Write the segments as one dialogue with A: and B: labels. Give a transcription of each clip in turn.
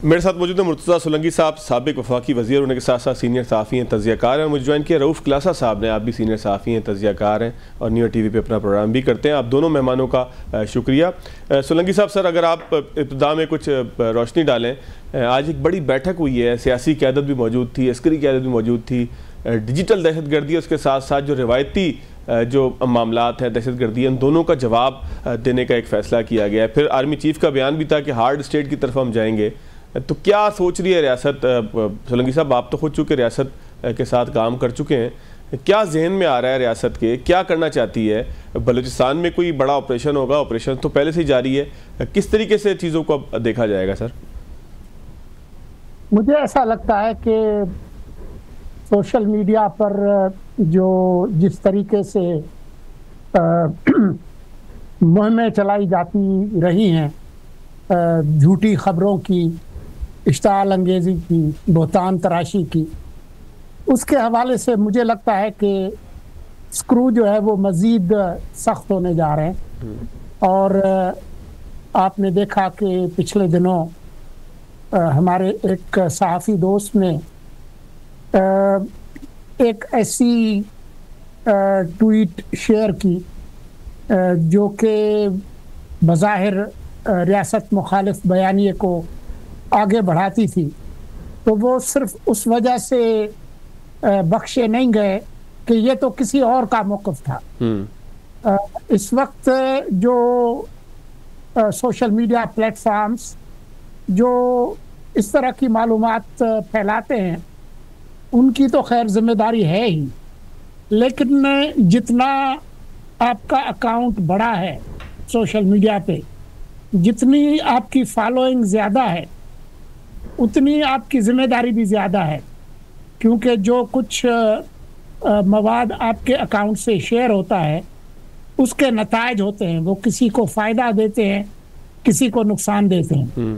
A: میرے ساتھ موجود ہیں مرتضیٰ سولنگی صاحب، سابق وفاقی وزیر، ان کے ساتھ ساتھ سینئر صحافی ہیں، تجزیہ کار ہیں. مجھے جوائن کیا رؤف کلاسا صاحب نے. آپ بھی سینئر صحافی ہیں، تجزیہ کار ہیں اور نیو ٹی وی پہ اپنا پروگرام بھی کرتے ہیں. آپ دونوں مہمانوں کا شکریہ. سولنگی صاحب، سر اگر آپ ابتدا میں کچھ روشنی ڈالیں. آج ایک بڑی بیٹھک ہوئی ہے، سیاسی قیادت بھی موجود تھی، عسکری قیادت بھی موجود تھی، ڈیجیٹل دہشت گردی، اس کے ساتھ ساتھ جو روایتی جو معاملات ہیں دہشت گردی، ان دونوں کا جواب دینے کا ایک فیصلہ کیا گیا ہے. پھر آرمی چیف کا بیان بھی تھا کہ ہارڈ اسٹیٹ کی طرف ہم جائیں گے. تو کیا سوچ رہی ہے ریاست؟ سولنگی صاحب، آپ تو خود چونکہ ریاست کے ساتھ کام کر چکے ہیں، کیا ذہن میں آ رہا ہے ریاست کے؟ کیا کرنا چاہتی ہے؟ بلوچستان میں کوئی بڑا آپریشن ہوگا، آپریشن تو پہلے سے ہی جاری ہے، کس طریقے سے چیزوں کو اب دیکھا جائے گا؟ سر
B: مجھے ایسا لگتا ہے کہ سوشل میڈیا پر جو جس طریقے سے مہمیں چلائی جاتی رہی ہیں، جھوٹی خبروں کی، اشتعال انگیزی کی، بہتان تراشی کی، اس کے حوالے سے مجھے لگتا ہے کہ سکرو جو ہے وہ مزید سخت ہونے جا رہے ہیں. اور آپ نے دیکھا کہ پچھلے دنوں ہمارے ایک صحافی دوست نے ایک ایسی ٹویٹ شیئر کی جو کہ بظاہر ریاست مخالف بیانیے کو آگے بڑھاتی تھی. تو وہ صرف اس وجہ سے بخشے نہیں گئے کہ یہ تو کسی اور کا موقف تھا. اس وقت جو سوشل میڈیا پلیٹ فارمز جو اس طرح کی معلومات پھیلاتے ہیں، ان کی تو خیر ذمہ داری ہے ہی، لیکن جتنا آپ کا اکاؤنٹ بڑا ہے سوشل میڈیا پہ، جتنی آپ کی فالوئنگ زیادہ ہے، اتنی آپ کی ذمہ داری بھی زیادہ ہے. کیونکہ جو کچھ مواد آپ کے اکاؤنٹ سے شیئر ہوتا ہے، اس کے نتائج ہوتے ہیں، وہ کسی کو فائدہ دیتے ہیں، کسی کو نقصان دیتے ہیں.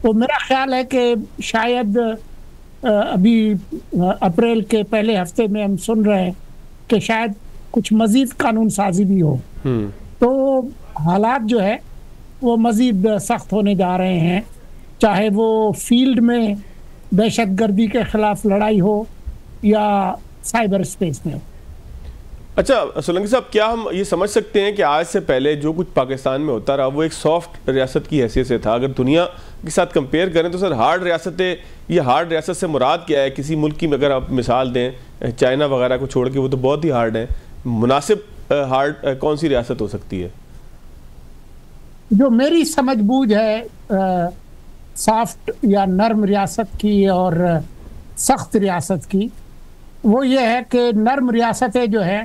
B: تو میرا خیال ہے کہ شاید ابھی اپریل کے پہلے ہفتے میں ہم سن رہے ہیں کہ شاید کچھ مزید قانون سازی بھی ہو. تو حالات جو ہے وہ مزید سخت ہونے جا رہے ہیں، چاہے وہ فیلڈ میں دہشت گردی کے خلاف لڑائی ہو یا سائبر اسپیس میں ہو.
A: اچھا سولنگی صاحب، کیا ہم یہ سمجھ سکتے ہیں کہ آج سے پہلے جو کچھ پاکستان میں ہوتا رہا وہ ایک سافٹ ریاست کی حیثیت سے تھا؟ اگر دنیا کے ساتھ کمپیئر کریں تو سر ہارڈ ریاستیں، یہ ہارڈ ریاست سے مراد کیا ہے؟ کسی ملک کی اگر آپ مثال دیں، چائنا وغیرہ کو چھوڑ کے، وہ تو بہت ہی ہارڈ ہیں. مناسب ہارڈ کون سی ریاست ہو سکتی ہے؟
B: جو میری سمجھ بوجھ ہے سافٹ یا نرم ریاست کی اور سخت ریاست کی، وہ یہ ہے کہ نرم ریاستیں جو ہیں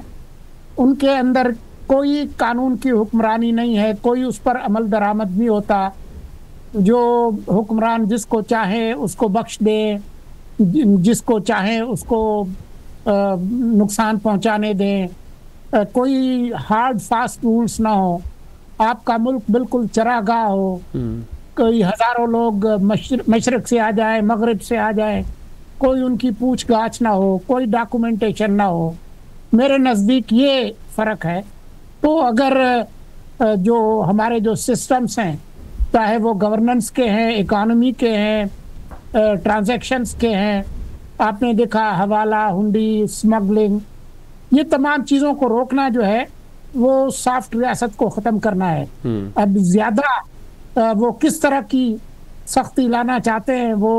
B: ان کے اندر کوئی قانون کی حکمرانی نہیں ہے، کوئی اس پر عمل درآمد نہیں ہوتا. جو حکمران جس کو چاہیں اس کو بخش دیں، جس کو چاہیں اس کو نقصان پہنچانے دیں، کوئی ہارڈ فاسٹ رولز نہ ہو. آپ کا ملک بالکل چراگاہ ہو، کوئی ہزاروں لوگ مشرق سے آ جائیں، مغرب سے آ جائیں، کوئی ان کی پوچھ گاچھ نہ ہو، کوئی ڈاکومنٹیشن نہ ہو. میرے نزدیک یہ فرق ہے. تو اگر جو ہمارے جو سسٹمز ہیں، چاہے وہ گورننس کے ہیں، اکانومی کے ہیں، ٹرانزیکشنز کے ہیں، آپ نے دیکھا حوالہ، ہنڈی، اسمگلنگ، یہ تمام چیزوں کو روکنا جو ہے وہ سافٹ ریاست کو ختم کرنا ہے. اب زیادہ وہ کس طرح کی سختی لانا چاہتے ہیں وہ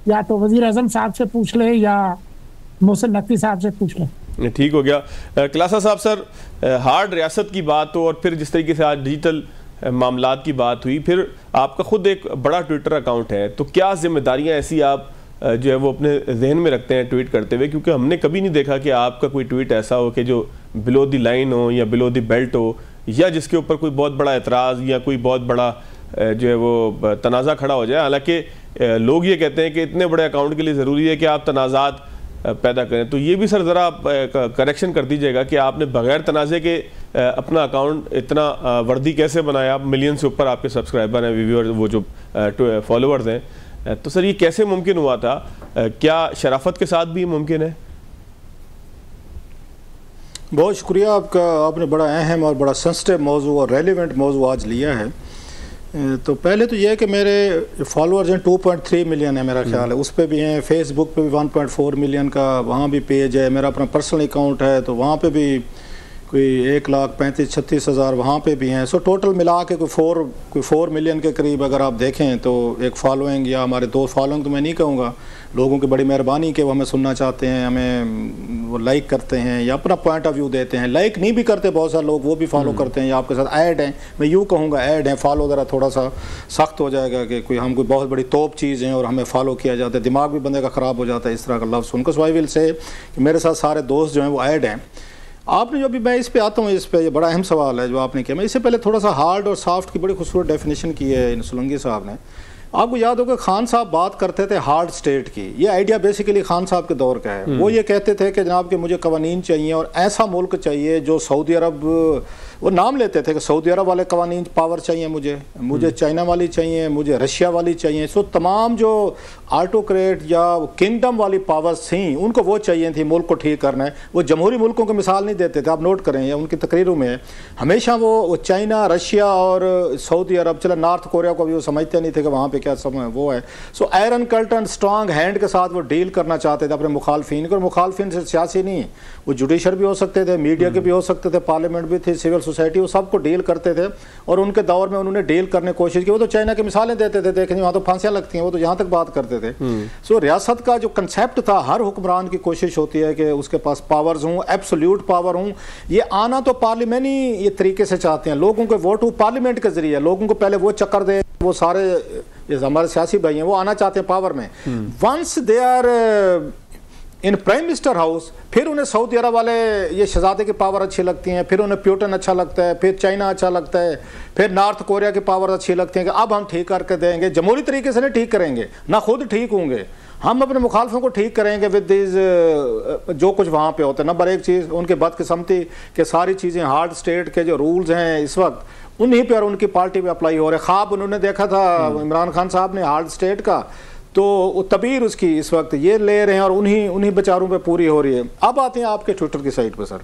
B: یا تو وزیر اعظم صاحب سے پوچھ لیں یا محسن نقوی صاحب سے پوچھ لیں.
A: ٹھیک ہو گیا. کلاسا صاحب، سر ہارڈ ریاست کی بات ہو اور پھر جس طریقے سے آج ڈیجیٹل معاملات کی بات ہوئی، پھر آپ کا خود ایک بڑا ٹویٹر اکاؤنٹ ہے، تو کیا ذمہ داریاں ایسی آپ جو ہے وہ اپنے ذہن میں رکھتے ہیں ٹویٹ کرتے ہوئے؟ کیونکہ ہم نے کبھی نہیں دیکھا کہ آپ کا کوئی ٹویٹ ایسا ہو کہ جو بلو دی لائن ہو یا بلو دی بیلٹ ہو، یا جس کے اوپر کوئی بہت بڑا اعتراض یا کوئی بہت بڑا جو ہے وہ تنازع کھڑا ہو جائے. حالانکہ لوگ یہ کہتے ہیں کہ اتنے بڑے اکاؤنٹ کے لیے ضروری ہے کہ آپ تنازعات پیدا کریں. تو یہ بھی سر ذرا آپ کریکشن کر دیجئے گا کہ آپ نے بغیر تنازع کے اپنا اکاؤنٹ اتنا وردی کیسے بنایا؟ آپ ملین سے اوپر آپ کے سبسکرائبر ہیں، ویور، وہ جو فالوورز ہیں. تو سر یہ کیسے ممکن ہوا تھا؟ کیا شرافت کے ساتھ بھی ممکن ہے؟
C: بہت شکریہ آپ کا. آپ نے بڑا اہم اور بڑا سنسٹیو موضوع اور ریلیونٹ موضوع آج لیا ہے. تو پہلے تو یہ ہے کہ میرے فالوورز ہیں 2.3 ملین ہے میرا خیال ہے، اس پہ بھی ہیں، فیس بک پہ بھی 1.4 ملین کا وہاں بھی پیج ہے، میرا اپنا پرسنل اکاؤنٹ ہے تو وہاں پہ بھی کوئی 1,35,36,000 وہاں پہ بھی ہیں. سو ٹوٹل ملا کے کوئی 4 ملین کے قریب اگر آپ دیکھیں تو ایک فالوئنگ یا ہمارے 2 فالوئنگ تو میں نہیں کہوں گا، لوگوں کی بڑی مہربانی کہ وہ ہمیں سننا چاہتے ہیں، ہمیں وہ لائک کرتے ہیں یا اپنا پوائنٹ آف ویو دیتے ہیں. لائک نہیں بھی کرتے بہت سارے لوگ، وہ بھی فالو کرتے ہیں یا آپ کے ساتھ ایڈ ہیں، میں یوں کہوں گا ایڈ ہیں. فالو ذرا تھوڑا سا سخت ہو جائے گا کہ ہم کوئی بہت بڑی توپ چیز ہیں اور ہمیں فالو کیا جاتا ہے، دماغ بھی بندے کا خراب ہو جاتا ہے اس طرح کا لفظ سن کر. سو آئی ول سے کہ میرے ساتھ سارے دوست جو ہیں وہ ایڈ ہیں. آپ نے جو ابھی میں اس پہ آتا ہوں، اس پہ یہ بڑا اہم سوال ہے جو آپ نے کیا. میں اس سے پہلے تھوڑا سا ہارڈ اور سافٹ کی بڑی خوبصورت ڈیفینیشن کی ہے سولنگی صاحب نے. آپ کو یاد ہوگا خان صاحب بات کرتے تھے ہارڈ اسٹیٹ کی. یہ آئیڈیا بیسیکلی خان صاحب کے دور کا ہے. وہ یہ کہتے تھے کہ جناب کہ مجھے قوانین چاہیے اور ایسا ملک چاہیے جو سعودی عرب، وہ نام لیتے تھے کہ سعودی عرب والے قوانین پاور چاہیے مجھے چائنا والی چاہیے، مجھے رشیا والی چاہیے. سو تمام جو آٹوکریٹ یا کنگڈم والی پاورز تھیں ان کو وہ چاہیے تھی ملک کو ٹھیک کرنا ہے. وہ جمہوری ملکوں کو مثال نہیں دیتے تھے، آپ نوٹ کریں یا ان کی تقریروں میں ہمیشہ وہ چائنا، رشیا اور سعودی عرب، چلے نارتھ کوریا کو بھی وہ سمجھتے نہیں تھے کہ وہاں پہ کیا سمجھ وہ ہے. سو آئرن کرٹن اسٹرانگ ہینڈ کے ساتھ وہ ڈیل کرنا چاہتے تھے اپنے مخالفین کو. اور مخالفین سے سیاسی نہیں، وہ جوڈیشل بھی ہو سکتے تھے، میڈیا کے بھی ہو سکتے تھے، پارلیمنٹ بھی تھی، سول سوسائٹی، وہ سب کو ڈیل کرتے تھے. اور ان کے دور میں انہوں نے ڈیل کرنے کی کوشش کی. وہ تو چائنا کی مثالیں دیتے تھے، دیکھیں وہاں تو پھانسیاں لگتی ہیں، وہ تو یہاں تک بات کرتے تھے. سو ریاست کا جو کنسیپٹ تھا، ہر حکمران کی کوشش ہوتی ہے کہ اس کے پاس پاورز ہوں، ایبسولوٹ پاور ہوں. یہ آنا تو پارلیمنٹی یہ طریقے سے چاہتے ہیں، لوگوں کے ووٹ ہو پارلیمنٹ کے ذریعے، لوگوں کو پہلے وہ چکر دے. وہ سارے ہمارے سیاسی بھائی ہیں وہ آنا چاہتے ہیں پاور میں. Once they are in prime minister house, پھر انہیں سعودی عرب والے یہ شہزادے کی پاور اچھی لگتی ہیں، پھر انہیں پیوٹن اچھا لگتا ہے، پھر چائنا اچھا لگتا ہے، پھر نارتھ کوریا کی پاور اچھی لگتی ہیں کہ اب ہم ٹھیک کر کے دیں گے. جمہوری طریقے سے نہیں ٹھیک کریں گے، نہ خود ٹھیک ہوں گے، ہم اپنے مخالفوں کو ٹھیک کریں گے ود دیز جو کچھ وہاں پہ ہوتا ہے. نمبر ایک چیز ان کے بدقسمتی کہ ساری چیزیں ہارڈ اسٹیٹ کے جو رولز ہیں اس وقت انہیں پہ اور ان کی پارٹی پہ اپلائی ہو رہے. خواب انہوں نے دیکھا تھا عمران خان صاحب نے ہارڈ اسٹیٹ کا، تو تعبیر اس کی اس وقت یہ لے رہے ہیں اور انہی بیچاروں پہ پوری ہو رہی ہے. اب آتے ہیں آپ کے ٹویٹر کی سائٹ پہ. سر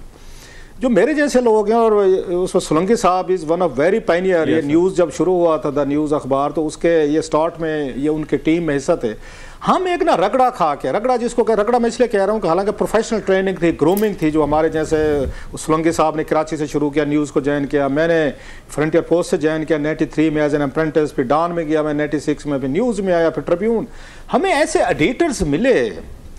C: جو میرے جیسے لوگ ہیں، اور اس وقت سولنگی صاحب is one of very pioneer. یہ نیوز جب شروع ہوا تھا، دا نیوز اخبار، تو اس کے یہ سٹارٹ میں یہ ان کے ٹیم میں حصہ تھے. ہم ایک نا رگڑا کھا کے، رگڑا جس کو کہ رگڑا میں اس لیے کہہ رہا ہوں کہ حالانکہ پروفیشنل ٹریننگ تھی، گرومنگ تھی، جو ہمارے جیسے سولنگی صاحب نے کراچی سے شروع کیا، نیوز کو جوائن کیا، میں نے فرنٹیئر پوسٹ سے جوائن کیا 93 میں ایز این اپرینٹس، پھر ڈان میں گیا میں 96 میں، پھر نیوز میں آیا، پھر ٹریبیون. ہمیں ایسے ایڈیٹرز ملے.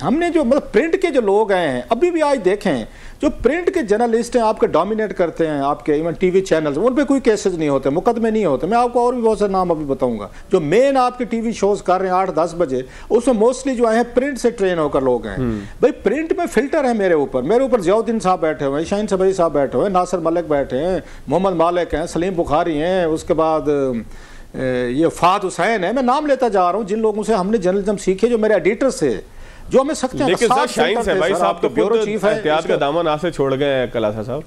C: ہم نے جو مطلب پرنٹ کے جو لوگ آئے ہیں، ابھی بھی آج دیکھیں جو پرنٹ کے جرنلسٹ ہیں آپ کے ڈومینیٹ کرتے ہیں، آپ کے ایون ٹی وی چینلز، ان پہ کوئی کیسز نہیں ہوتے، مقدمے نہیں ہوتے. میں آپ کو اور بھی بہت سے نام ابھی بتاؤں گا جو مین آپ کے ٹی وی شوز کر رہے ہیں 8-10 بجے، اس میں موسٹلی جو آئے ہیں پرنٹ سے ٹرین ہو کر لوگ ہیں. بھائی پرنٹ میں فلٹر ہے میرے اوپر ضیاء الدین صاحب بیٹھے ہوئے ہیں، شاہین صبری صاحب بیٹھے ہوئے ہیں، ناصر ملک بیٹھے ہیں، محمد مالک ہیں، سلیم بخاری ہیں، اس کے بعد یہ فہد حسین ہے. میں نام لیتا جا رہا ہوں جن لوگوں سے ہم نے جرنلزم سیکھے، جو میرے ایڈیٹر سے جو ہمیں سکتے ہیں.
A: لیکن سر شاہین سے بھائی صاحب تو
C: بیورو چیف ہے،
A: احتیاط کا دامن آپ سے چھوڑ گئے ہیں کلاسا صاحب.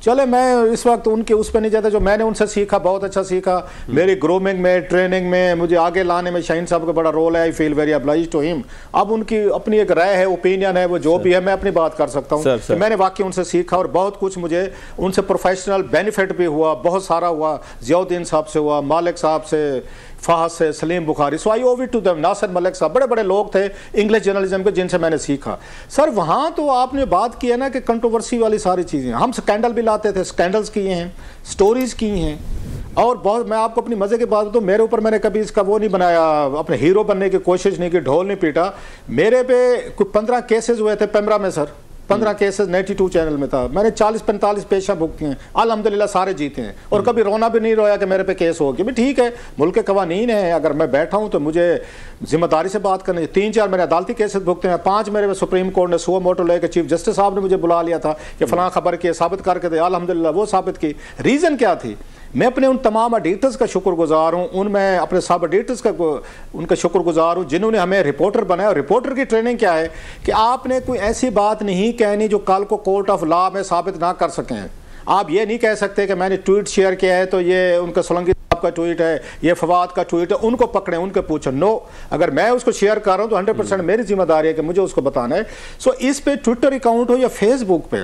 C: چلے میں اس وقت ان کے اس پہ نہیں جاتا. جو میں نے ان سے سیکھا بہت اچھا سیکھا. میری گرومنگ میں، ٹریننگ میں، مجھے آگے لانے میں شاہین صاحب کا بڑا رول ہے. آئی فیل ویری ابلائزڈ ٹو ہم. اب ان کی اپنی ایک رائے ہے، اوپینین ہے، وہ جو بھی ہے میں اپنی بات کر سکتا ہوں کہ میں نے واقعی ان سے سیکھا اور بہت کچھ مجھے ان سے پروفیشنل بینیفٹ بھی ہوا، بہت سارا ہوا. ضیاء الدین صاحب سے ہوا، مالک صاحب سے، فہد سے، سلیم بخاری. سو آئی اوو اٹ ٹو دیم. ناصر ملک صاحب بڑے بڑے لوگ تھے انگلش جرنلزم کے جن سے میں نے سیکھا. سر وہاں تو آپ نے بات کی ہے نا کہ کنٹروورسی والی ساری چیزیں، ہم سکینڈل بھی لاتے تھے، سکینڈلز کیے ہیں، سٹوریز کی ہیں. اور بہت میں آپ کو اپنی مزے کی بات تو میرے اوپر میں نے کبھی اس کا وہ نہیں بنایا، اپنے ہیرو بننے کی کوشش نہیں کی، ڈھول نہیں پیٹا. میرے پہ کوئی 15 کیسز ہوئے تھے پیمرا میں. سر 15 کیسز 92 چینل میں تھا. میں نے 40-45 پیشہ بھگتی ہیں، الحمدللہ سارے جیتے ہیں. اور کبھی رونا بھی نہیں رویا کہ میرے پہ کیس ہو گیا. بھی ٹھیک ہے، ملک کے قوانین ہیں، اگر میں بیٹھا ہوں تو مجھے ذمہ داری سے بات کرنی ہے. 3-4 میرے عدالتی کیسز بھگتے ہیں، 5 میرے سپریم کورٹ نے سو موٹو لے کے چیف جسٹس صاحب نے مجھے بلا لیا تھا کہ فلاں خبر کی ثابت کر کے دے. الحمدللہ وہ ثابت کی. ریزن کیا تھی؟ میں اپنے ان تمام ایڈیٹرز کا شکر گزار ہوں، ان میں اپنے سب ایڈیٹرز کا ان کا شکر گزار ہوں جنہوں نے ہمیں رپورٹر بنایا. اور رپورٹر کی ٹریننگ کیا ہے کہ آپ نے کوئی ایسی بات نہیں کہنی جو کل کو کورٹ آف لا میں ثابت نہ کر سکیں. آپ یہ نہیں کہہ سکتے کہ میں نے ٹویٹ شیئر کیا ہے تو یہ ان کا سولنگی صاحب کا ٹویٹ ہے، یہ فواد کا ٹویٹ ہے، ان کو پکڑیں، ان کو پوچھیں. نو، اگر میں اس کو شیئر کر رہا ہوں تو 100% میری ذمہ داری ہے کہ مجھے اس کو بتانا ہے. سو اس پہ ٹویٹر اکاؤنٹ ہو یا فیس بک پہ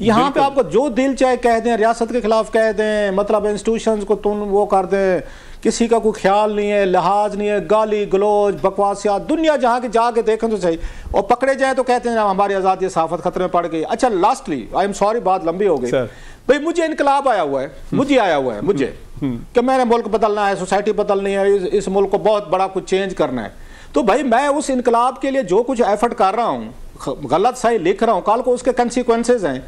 C: یہاں پہ آپ کو جو دل چاہے کہہ دیں، ریاست کے خلاف کہہ دیں، مطلب انسٹیٹیوشنز کو تم وہ کر دیں، کسی کا کوئی خیال نہیں ہے، لحاظ نہیں ہے، گالی گلوچ بکواسیات، دنیا جہاں کے جا کے دیکھیں تو صحیح، اور پکڑے جائیں تو کہتے ہیں ہماری آزادی صحافت خطرے میں پڑ گئی. اچھا لاسٹلی آئی ایم سوری بات لمبی ہو گئی بھئی، مجھے انقلاب آیا ہوا ہے، مجھے کہ میں نے ملک بدلنا ہے، سوسائٹی بدلنی ہے، اس ملک کو بہت بڑا کچھ چینج کرنا ہے. تو بھائی میں اس انقلاب کے لیے جو کچھ ایفرٹ کر رہا ہوں، غلط صحیح لکھ رہا ہوں، کل کو اس کے کنسیکوینسز ہیں،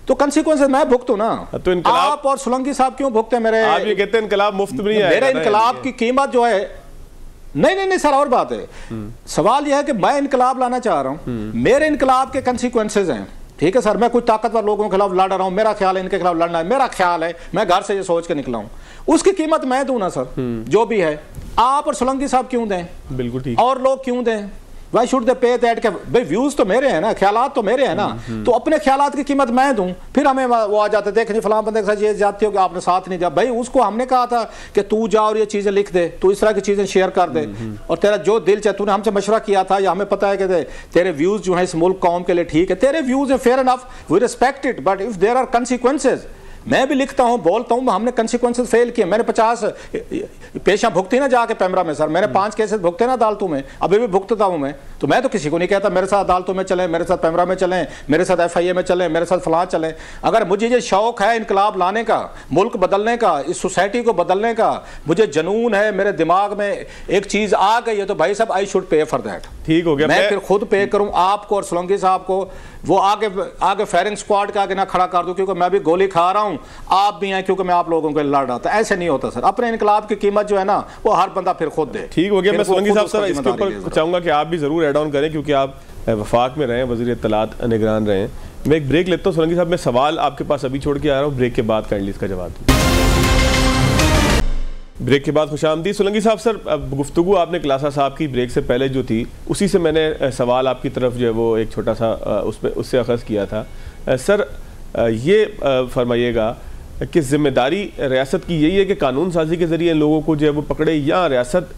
C: تو کنسیکوینسز میں بھگتوں نا. تو آپ اور سولنگی صاحب کیوں بھگتے ہیں؟ میرے
A: آپ یہ کہتے ہیں انقلاب مفت میں نہیں آئے گا،
C: میرے انقلاب کی قیمت جو ہے، نہیں سر اور بات ہے. سوال یہ ہے کہ میں انقلاب لانا چاہ رہا ہوں، میرے انقلاب کے کنسیکوینسز ہیں. ٹھیک ہے سر، میں کچھ طاقتور لوگوں کے خلاف لڑ رہا ہوں، میرا خیال ہے ان کے خلاف لڑنا ہے، میرا خیال ہے میں گھر سے یہ سوچ کے نکلا ہوں، اس کی قیمت میں دوں نا سر، جو بھی ہے. آپ اور سولنگی صاحب کیوں دیں؟
A: بالکل ٹھیک.
C: اور لوگ کیوں دیں؟ Why should they pay that? کہ بھئی ویوز تو میرے ہیں نا، خیالات تو میرے ہیں نا، تو اپنے خیالات کی قیمت میں دوں. پھر ہمیں وہ آ جاتے دیکھ جی فلاں بندے کے ساتھ یہ جاتی ہو کہ آپ نے ساتھ نہیں دیا. بھائی اس کو ہم نے کہا تھا کہ تو جا اور یہ چیزیں لکھ دے، تو اس طرح کی چیزیں شیئر کر دے، اور تیرا جو دل چاہے، تو نے ہم سے مشورہ کیا تھا، یا ہمیں پتہ ہے کہ تیرے ویوز جو ہیں اس ملک قوم کے لیے ٹھیک ہے، تیرے ویوز ہیں، fair enough, we respect it, but if there are consequences. میں بھی لکھتا ہوں، بولتا ہوں، ہم نے کنسیکوینسز فیل کیے. میں نے 50 پیشیاں بھگتی نا جا کے پیمرا میں سر، میں نے 5 کیسز بھگتے نا عدالتوں میں، ابھی بھی بھگتتا ہوں میں. تو میں تو کسی کو نہیں کہتا میرے ساتھ عدالتوں میں چلیں، میرے ساتھ پیمرا میں چلیں، میرے ساتھ FIA میں چلیں، میرے ساتھ فلاں چلیں. اگر مجھے یہ شوق ہے انقلاب لانے کا، ملک بدلنے کا، اس سوسائٹی کو بدلنے کا، مجھے جنون ہے، میرے دماغ میں ایک چیز آ گئی ہے، تو بھائی صاحب I should pay for that.
A: ٹھیک ہو گیا.
C: میں پھر خود پے کروں آپ کو اور سولنگی صاحب کو، وہ آگے فائرنگ سکواڈ کے آگے نہ کھڑا کر دوں، کیونکہ میں بھی گولی کھا رہا ہوں، آپ بھی ہیں، کیونکہ میں آپ لوگوں کو لڑ رہا تھا. ایسے نہیں ہوتا سر. اپنے انقلاب کی قیمت جو ہے نا، وہ ہر بندہ پھر خود دے.
A: ٹھیک ہو گیا. میں سولنگی صاحب اس کے اوپر چاہوں گا کہ آپ بھی ضرور ایڈ آن کریں، کیونکہ آپ وفاق میں رہے ہیں، وزیر اطلاعات نگران رہے ہیں. میں ایک بریک لیتا ہوں. سولنگی صاحب میں سوال آپ کے پاس ابھی چھوڑ کے آ رہا ہوں، بریک کے بعد کائنڈلی اس کا جواب دیں. بریک کے بعد خوش آمدید. سولنگی صاحب سر گفتگو آپ نے کلاسا صاحب کی بریک سے پہلے جو تھی، اسی سے میں نے سوال آپ کی طرف جو ہے وہ ایک چھوٹا سا اس سے اخذ کیا تھا. سر یہ فرمائیے گا کہ ذمہ داری ریاست کی یہی ہے کہ قانون سازی کے ذریعے لوگوں کو جو ہے وہ پکڑے، یا ریاست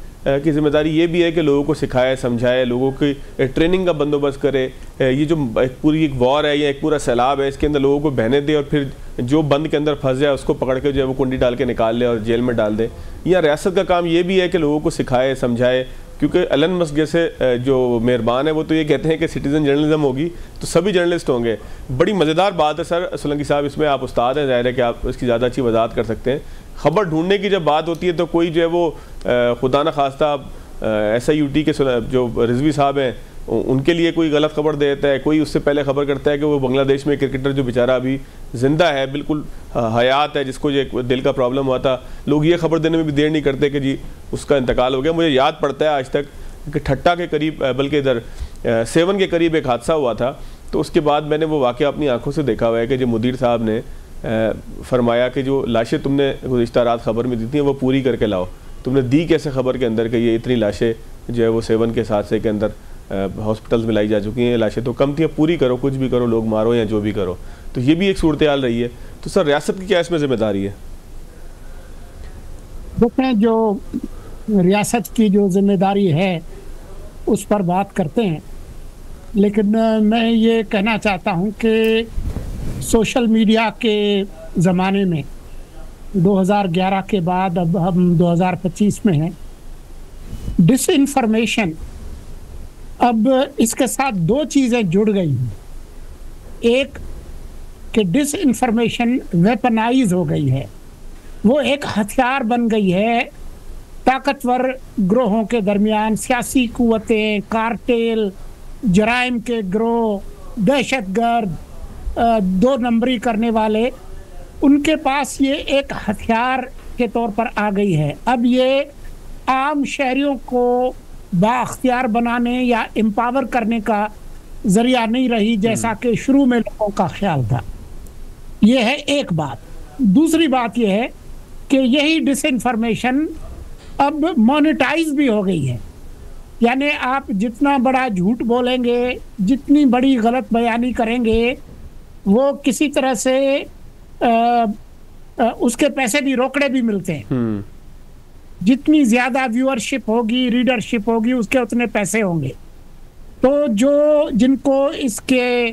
A: کی ذمہ داری یہ بھی ہے کہ لوگوں کو سکھائے سمجھائے، لوگوں کی ٹریننگ کا بندوبست کرے؟ یہ جو پوری ایک وار ہے یا ایک پورا سیلاب ہے، اس کے اندر لوگوں کو بہنے دے اور پھر جو بند کے اندر پھنس جائے اس کو پکڑ کے جو ہے وہ کنڈی ڈال کے نکال لے اور جیل میں ڈال دے؟ یا ریاست کا کام یہ بھی ہے کہ لوگوں کو سکھائے سمجھائے؟ کیونکہ ایلن مسک جیسے جو مہربان ہے وہ تو یہ کہتے ہیں کہ سٹیزن جرنلزم ہوگی تو سبھی جرنلسٹ ہوں گے. بڑی مزیدار بات ہے سر سولنگی صاحب، اس میں آپ استاد ہیں، ظاہر ہے کہ آپ اس کی زیادہ اچھی وضاحت کر سکتے ہیں. خبر ڈھونڈنے کی جب بات ہوتی ہے تو کوئی جو ہے وہ خدا نہ خواستہ SIUT کے جو رضوی صاحب ہیں ان کے لیے کوئی غلط خبر دے دیتا ہے، کوئی اس سے پہلے خبر کرتا ہے کہ وہ بنگلہ دیش میں کرکٹر جو بیچارہ ابھی زندہ ہے، بالکل حیات ہے، جس کو یہ دل کا پرابلم ہوا تھا، لوگ یہ خبر دینے میں بھی دیر نہیں کرتے کہ جی اس کا انتقال ہو گیا. مجھے یاد پڑتا ہے آج تک کہ ٹھٹا کے قریب، بلکہ ادھر 7 کے قریب ایک حادثہ ہوا تھا، تو اس کے بعد میں نے وہ واقعہ اپنی آنکھوں سے دیکھا ہوا ہے کہ جو مدیر صاحب نے فرمایا کہ جو لاشیں تم نے گزشتہ رات خبر میں دی تھیں وہ پوری کر کے لاؤ. تم نے دی کیسے خبر کے اندر کہ یہ اتنی لاشیں جو ہے وہ 7 کے حادثے کے اندر ہاسپٹلز میں لائی جا چکی ہیں؟ لاشیں تو کم تھیں، پوری کرو، کچھ بھی کرو، لوگ مارو یا جو بھی کرو. تو یہ بھی ایک صورتحال رہی ہے. تو سر ریاست کی کیا اس میں ذمہ داری ہے؟
B: دیکھیں، جو ریاست کی جو ذمہ داری ہے اس پر بات کرتے ہیں، لیکن میں یہ کہنا چاہتا ہوں کہ سوشل میڈیا کے زمانے میں 2011 کے بعد اب ہم 2025 میں ہیں، ڈس انفارمیشن، اب اس کے ساتھ 2 چیزیں جڑ گئی ہیں. ایک کہ ڈس انفارمیشن ویپنائز ہو گئی ہے، وہ ایک ہتھیار بن گئی ہے طاقتور گروہوں کے درمیان. سیاسی قوتیں، کارٹیل، جرائم کے گروہ، دہشت گرد، 2 نمبری کرنے والے، ان کے پاس یہ ایک ہتھیار کے طور پر آ گئی ہے. اب یہ عام شہریوں کو بااختیار بنانے یا امپاور کرنے کا ذریعہ نہیں رہی جیسا کہ شروع میں لوگوں کا خیال تھا. یہ ہے ایک بات. دوسری بات یہ ہے کہ یہی ڈس انفارمیشن اب مونیٹائز بھی ہو گئی ہے. یعنی آپ جتنا بڑا جھوٹ بولیں گے، جتنی بڑی غلط بیانی کریں گے، وہ کسی طرح سے اس کے پیسے بھی روکڑے بھی ملتے ہیں. جتنی زیادہ ویورشپ ہوگی، ریڈرشپ ہوگی، اس کے اتنے پیسے ہوں گے. تو جن کو اس کے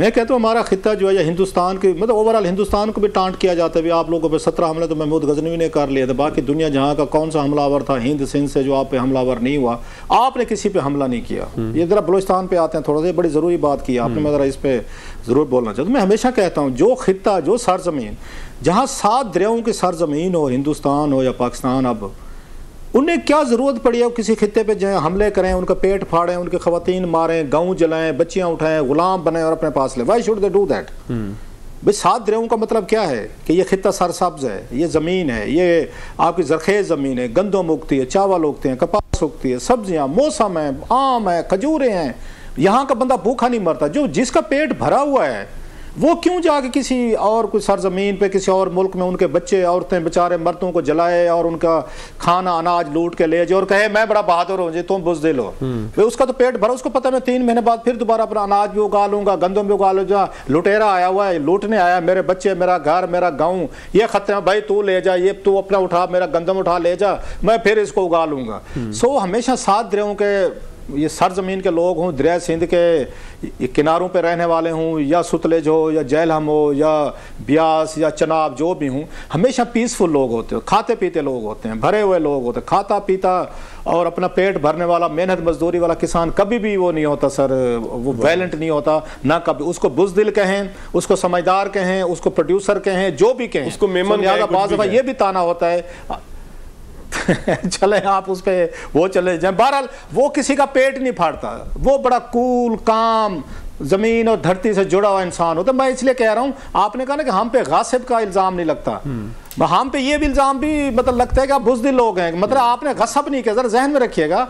C: میں کہتا ہوں ہمارا خطہ جو ہے یا ہندوستان کی مطلب اوورال ہندوستان کو بھی ٹانٹ کیا جاتا ہے. آپ لوگوں پہ 17 حملے تو محمود غزنوی نے کر لیے تھے, باقی دنیا جہاں کا کون سا حملہ آور تھا ہند سندھ سے جو آپ پہ حملہ آور نہیں ہوا, آپ نے کسی پہ حملہ نہیں کیا. یہ ذرا بلوچستان پہ آتے ہیں تھوڑا سا, بڑی ضروری بات کی آپ نے, میں ذرا اس پہ ضرور بولنا چاہتا ہوں. میں ہمیشہ کہتا ہوں جو خطہ جو سرزمین جہاں 7 دریاؤں کی سرزمین ہو, ہندوستان ہو یا پاکستان, اب انہیں کیا ضرورت پڑی ہے کسی خطے پہ جائیں حملے کریں, ان کا پیٹ پھاڑیں, ان کے خواتین ماریں, گاؤں جلائیں, بچیاں اٹھائیں, غلام بنیں اور اپنے پاس لیں. Why should they do that? بھئی 7 دریاؤں کا مطلب کیا ہے کہ یہ خطہ سرسبز ہے, یہ زمین ہے, یہ آپ کی زرخیز زمین ہے, گندم اگتی ہے, چاول اگتے ہیں, کپاس اگتی ہے, سبزیاں, موسم ہے, آم ہے, کھجوریں ہیں. یہاں کا بندہ بھوکا نہیں مرتا. جو جس کا پیٹ بھرا ہوا ہے وہ کیوں جا کے کسی اور کوئی سرزمین پہ کسی اور ملک میں ان کے بچے عورتیں بیچارے مردوں کو جلائے اور ان کا کھانا اناج لوٹ کے لے جائے اور کہے میں بڑا بہادر ہوں جی تم بزدل ہو. اس کا تو پیٹ بھرا, اس کو پتہ میں 3 مہینے بعد پھر دوبارہ اپنا اناج بھی اگا لوں گا, گندم بھی اگا لوں گا. لٹیرا آیا ہوا ہے, لوٹنے آیا, میرے بچے, میرا گھر, میرا گاؤں, یہ خطرے میں بھائی تو لے جا, یہ تو اپنا اٹھا, میرا گندم اٹھا لے جا, میں پھر اس کو اگا لوں گا. سو ہمیشہ 7 دریاؤں کے یہ سرزمین کے لوگ ہوں, دریا سندھ کے کناروں پہ رہنے والے ہوں, یا ستلج ہو یا جہلم ہو یا بیاس یا چناب, جو بھی ہوں, ہمیشہ پیسفل لوگ ہوتے ہیں, کھاتے پیتے لوگ ہوتے ہیں, بھرے ہوئے لوگ ہوتے ہیں. کھاتا پیتا اور اپنا پیٹ بھرنے والا محنت مزدوری والا کسان کبھی بھی وہ نہیں ہوتا سر, وہ ویلنٹ نہیں ہوتا نہ کبھی. اس کو بزدل کہیں, اس کو سمجھدار کہیں, اس کو پروڈیوسر کہیں, جو بھی کہیں,
A: اس کو میمن
C: بعض دفعہ یہ بھی تانا ہوتا ہے چلیں آپ اس پہ وہ چلے جائیں. بہرحال وہ کسی کا پیٹ نہیں پھاڑتا, وہ بڑا کول کام زمین اور دھرتی سے جڑا ہوا انسان ہوتا. میں اس لیے کہہ رہا ہوں, آپ نے کہا نا کہ ہم پہ غاصب کا الزام نہیں لگتا, ہم پہ یہ بھی الزام بھی مطلب لگتا ہے کہ آپ بزدل لوگ ہیں. مطلب آپ نے غصب نہیں کیا, ذرا ذہن میں رکھیے گا.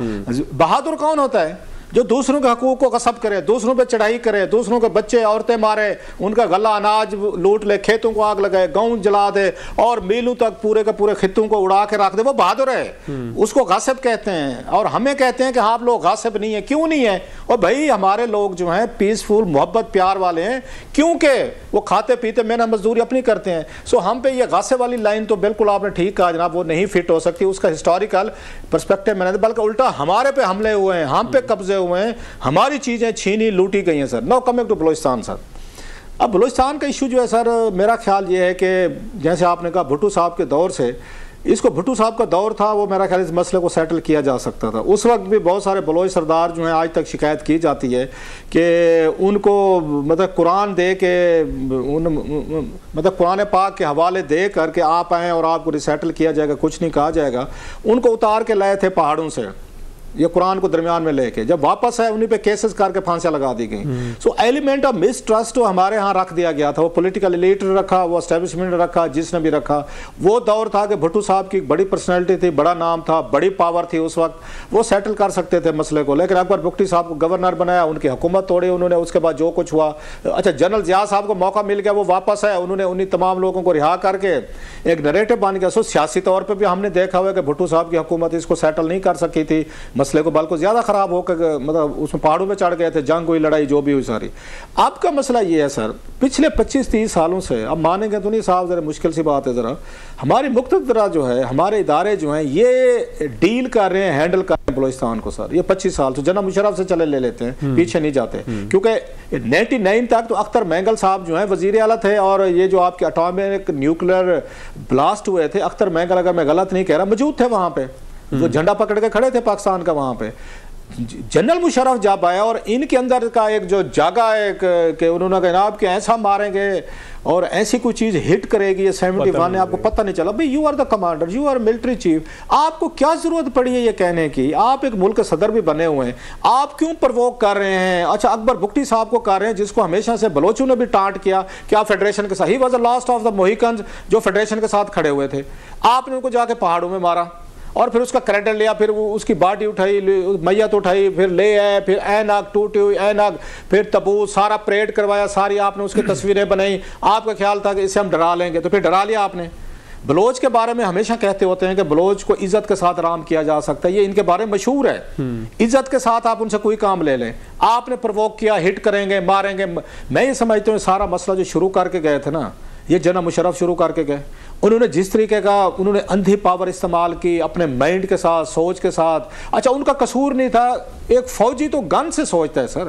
C: بہادر کون ہوتا ہے؟ جو دوسروں کے حقوق کو غصب کرے, دوسروں پہ چڑھائی کرے, دوسروں کے بچے عورتیں مارے, ان کا غلہ اناج لوٹ لے, کھیتوں کو آگ لگائے, گاؤں جلا دے اور میلوں تک پورے کے پورے خطوں کو اڑا کے رکھ دے, وہ بہادر ہے. اس کو غاصب کہتے ہیں. اور ہمیں کہتے ہیں کہ آپ لوگ غاصب نہیں ہیں. کیوں نہیں ہیں؟ اور بھائی ہمارے لوگ جو ہیں پیسفل محبت پیار والے ہیں, کیونکہ وہ کھاتے پیتے محنت مزدوری اپنی کرتے ہیں. سو ہم پہ یہ غاصب والی لائن تو بالکل آپ نے ٹھیک کہا جناب, وہ نہیں فٹ ہو سکتی. اس کا ہسٹوریکل پرسپیکٹو میں نے, بلکہ الٹا ہمارے پہ حملے ہوئے ہیں, ہم پہ قبضے ہوئے ہیں, ہماری چیزیں چھینی لوٹی گئی ہیں سر. نو کمنگ ٹو بلوچستان سر. اب بلوچستان کا ایشو جو ہے سر, میرا خیال یہ ہے کہ جیسے آپ نے کہا بھٹو صاحب کے دور سے, اس کو بھٹو صاحب کا دور تھا, وہ میرا خیال اس مسئلے کو سیٹل کیا جا سکتا تھا. اس وقت بھی بہت سارے بلوچ سردار جو ہیں آج تک شکایت کی جاتی ہے کہ ان کو مطلب قرآن دے کے مطلب قرآن پاک کے حوالے دے کر کے آپ آئیں اور آپ کو ریسیٹل کیا جائے گا, کچھ نہیں کہا جائے گا. ان کو اتار کے لائے تھے پہاڑوں سے, یہ قرآن کو درمیان میں لے کے, جب واپس آئے انہیں پہ کیسز کر کے پھانسیاں لگا دی گئیں. سو ایلیمنٹ آف مس ٹرسٹ ہمارے ہاں رکھ دیا گیا تھا. وہ پولیٹیکل ایلیٹ نے رکھا, وہ اسٹیبلشمنٹ نے رکھا, جس نے بھی رکھا. وہ دور تھا کہ بھٹو صاحب کی بڑی پرسنالٹی تھی, بڑا نام تھا, بڑی پاور تھی اس وقت, وہ سیٹل کر سکتے تھے مسئلے کو. لیکن اکبر بگٹی صاحب کو گورنر بنایا, ان کی حکومت توڑی انہوں نے, اس کے بعد جو کچھ ہوا. اچھا جنرل ضیاء صاحب کو موقع مل گیا, وہ واپس آئے, انہوں نے انہیں تمام لوگوں کو رہا کر کے ایک نریٹو بن گیا. سو سیاسی طور پہ بھی ہم نے دیکھا ہوا کہ بھٹو صاحب کی حکومت اس کو سیٹل نہیں کر سکی تھی مسئلے کو, بلکہ زیادہ خراب ہو کے مطلب اس میں پہاڑوں میں چڑھ گئے تھے, جنگ ہوئی, لڑائی جو بھی ہوئی ساری. اب کا مسئلہ یہ ہے سر, پچھلے 25-30 سالوں سے, اب مانیں گے تو نہیں صاحب, ذرا مشکل سی بات ہے, ذرا ہماری مقتدرہ جو ہے, ہمارے ادارے جو ہیں, یہ ڈیل کر رہے ہیں, ہینڈل کر رہے ہیں بلوچستان کو سر. یہ 25 سال سے جناب مشرف سے چلے لے لیتے ہیں, پیچھے نہیں جاتے, کیونکہ 99 تک تو اختر مینگل صاحب جو ہیں وزیر اعلیٰ تھے, اور یہ جو آپ کے اٹامک نیوکلیر بلاسٹ ہوئے تھے, اختر مینگل اگر میں غلط نہیں کہہ رہا موجود تھے وہاں پہ, وہ جھنڈا پکڑ کے کھڑے تھے پاکستان کا وہاں پہ. جنرل مشرف جب آیا اور ان کے اندر کا ایک جو جاگا ہے کہ انہوں نے کہا آپ کہ ایسا ماریں گے اور ایسی کوئی چیز ہٹ کرے گی, یہ 71 آپ کو پتہ نہیں چلا. بھئی you are the commander, you are military chief, آپ کو کیا ضرورت پڑی ہے یہ کہنے کی, آپ ایک ملک کے صدر بھی بنے ہوئے ہیں, آپ کیوں پرووک کر رہے ہیں. اچھا اکبر بگٹی صاحب کو کر رہے ہیں, جس کو ہمیشہ سے بلوچوں نے بھی ٹانٹ کیا کہ آپ فیڈریشن کے ساتھ, he was the last of the Mohicans جو فیڈریشن کے ساتھ کھڑے ہوئے تھے, آپ نے ان کو جا کے پہاڑوں میں مارا اور پھر اس کا کریڈٹ لیا, پھر وہ اس کی باڈی اٹھائی, میت اٹھائی, پھر لے آئے, پھر اینک ٹوٹی ہوئی اینک, پھر تبوت, سارا پریڈ کروایا, ساری آپ نے اس کی تصویریں بنائی. آپ کا خیال تھا کہ اسے ہم ڈرا لیں گے, تو پھر ڈرا لیا آپ نے. بلوچ کے بارے میں ہمیشہ کہتے ہوتے ہیں کہ بلوچ کو عزت کے ساتھ رام کیا جا سکتا ہے, یہ ان کے بارے میں مشہور ہے, عزت کے ساتھ آپ ان سے کوئی کام لے لیں. آپ نے پرووک کیا, ہٹ کریں گے, ماریں گے. میں یہ سمجھتا ہوں سارا مسئلہ جو شروع کر کے گئے تھے نا, یہ جناب مشرف شروع کر کے گئے. انہوں نے جس طریقے کا انہوں نے اندھی پاور استعمال کی اپنے مائنڈ کے ساتھ, سوچ کے ساتھ. اچھا ان کا قصور نہیں تھا, ایک فوجی تو گن سے سوچتا ہے سر,